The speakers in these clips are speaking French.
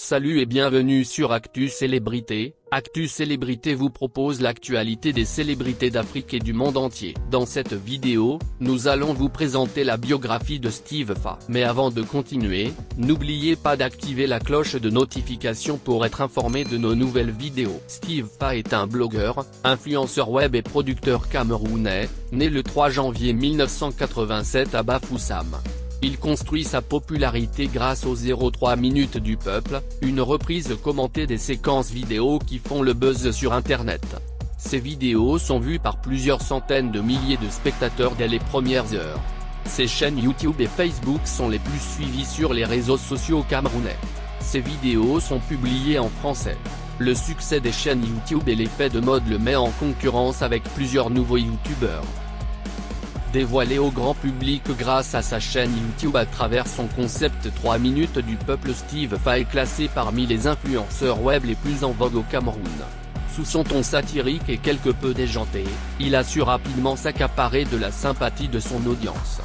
Salut et bienvenue sur Actu Célébrité. Actu Célébrité vous propose l'actualité des célébrités d'Afrique et du monde entier. Dans cette vidéo, nous allons vous présenter la biographie de Steve Fa. Mais avant de continuer, n'oubliez pas d'activer la cloche de notification pour être informé de nos nouvelles vidéos. Steve Fa est un blogueur, influenceur web et producteur camerounais, né le 3 janvier 1987 à Bafoussam. Il construit sa popularité grâce aux 03 minutes du peuple, une reprise commentée des séquences vidéo qui font le buzz sur internet. Ces vidéos sont vues par plusieurs centaines de milliers de spectateurs dès les premières heures. Ses chaînes YouTube et Facebook sont les plus suivies sur les réseaux sociaux camerounais. Ces vidéos sont publiées en français. Le succès des chaînes YouTube et l'effet de mode le met en concurrence avec plusieurs nouveaux YouTubeurs. Dévoilé au grand public grâce à sa chaîne YouTube à travers son concept 3 minutes du peuple, Steve Fa est classé parmi les influenceurs web les plus en vogue au Cameroun. Sous son ton satirique et quelque peu déjanté, il a su rapidement s'accaparer de la sympathie de son audience.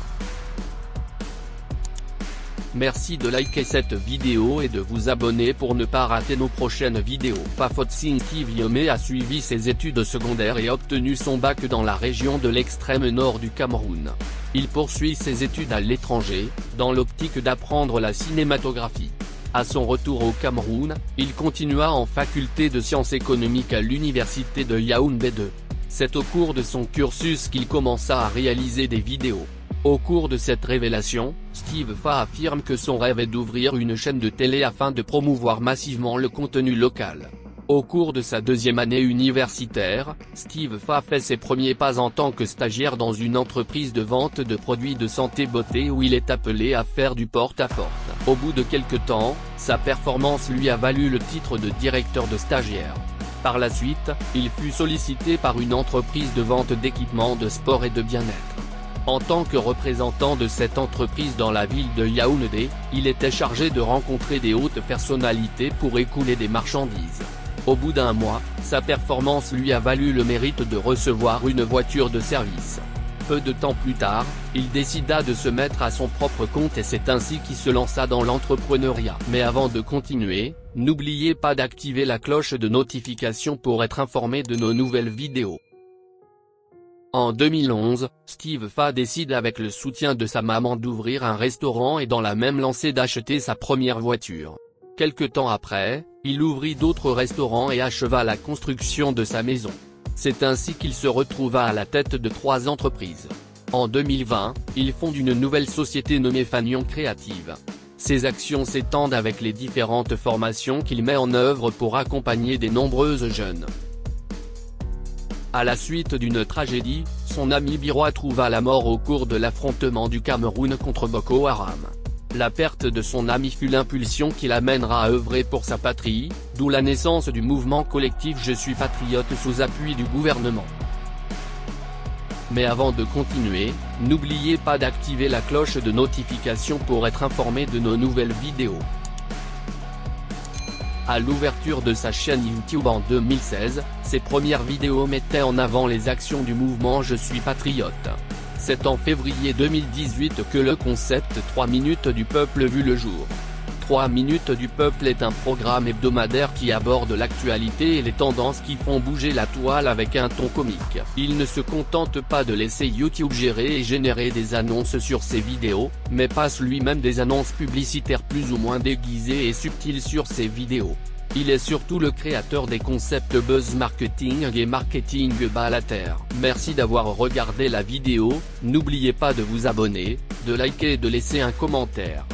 Merci de liker cette vidéo et de vous abonner pour ne pas rater nos prochaines vidéos. Fafotsin Steve Yomé a suivi ses études secondaires et obtenu son bac dans la région de l'extrême nord du Cameroun. Il poursuit ses études à l'étranger, dans l'optique d'apprendre la cinématographie. À son retour au Cameroun, il continua en faculté de sciences économiques à l'université de Yaoundé 2. C'est au cours de son cursus qu'il commença à réaliser des vidéos. Au cours de cette révélation, Steve Fa affirme que son rêve est d'ouvrir une chaîne de télé afin de promouvoir massivement le contenu local. Au cours de sa deuxième année universitaire, Steve Fa fait ses premiers pas en tant que stagiaire dans une entreprise de vente de produits de santé beauté où il est appelé à faire du porte-à-porte. Au bout de quelques temps, sa performance lui a valu le titre de directeur de stagiaire. Par la suite, il fut sollicité par une entreprise de vente d'équipements de sport et de bien-être. En tant que représentant de cette entreprise dans la ville de Yaoundé, il était chargé de rencontrer des hautes personnalités pour écouler des marchandises. Au bout d'un mois, sa performance lui a valu le mérite de recevoir une voiture de service. Peu de temps plus tard, il décida de se mettre à son propre compte et c'est ainsi qu'il se lança dans l'entrepreneuriat. Mais avant de continuer, n'oubliez pas d'activer la cloche de notification pour être informé de nos nouvelles vidéos. En 2011, Steve Fa décide avec le soutien de sa maman d'ouvrir un restaurant et dans la même lancée d'acheter sa première voiture. Quelque temps après, il ouvrit d'autres restaurants et acheva la construction de sa maison. C'est ainsi qu'il se retrouva à la tête de 3 entreprises. En 2020, il fonde une nouvelle société nommée Fanion Créative. Ses actions s'étendent avec les différentes formations qu'il met en œuvre pour accompagner des nombreuses jeunes. À la suite d'une tragédie, son ami Biroa trouva la mort au cours de l'affrontement du Cameroun contre Boko Haram. La perte de son ami fut l'impulsion qui l'amènera à œuvrer pour sa patrie, d'où la naissance du mouvement collectif Je suis patriote sous appui du gouvernement. Mais avant de continuer, n'oubliez pas d'activer la cloche de notification pour être informé de nos nouvelles vidéos. À l'ouverture de sa chaîne YouTube en 2016, ses premières vidéos mettaient en avant les actions du mouvement Je suis patriote. C'est en février 2018 que le concept 3 minutes du peuple vit le jour. 3 minutes du peuple est un programme hebdomadaire qui aborde l'actualité et les tendances qui font bouger la toile avec un ton comique. Il ne se contente pas de laisser YouTube gérer et générer des annonces sur ses vidéos, mais passe lui-même des annonces publicitaires plus ou moins déguisées et subtiles sur ses vidéos. Il est surtout le créateur des concepts buzz marketing et marketing bas à la terre. Merci d'avoir regardé la vidéo, n'oubliez pas de vous abonner, de liker et de laisser un commentaire.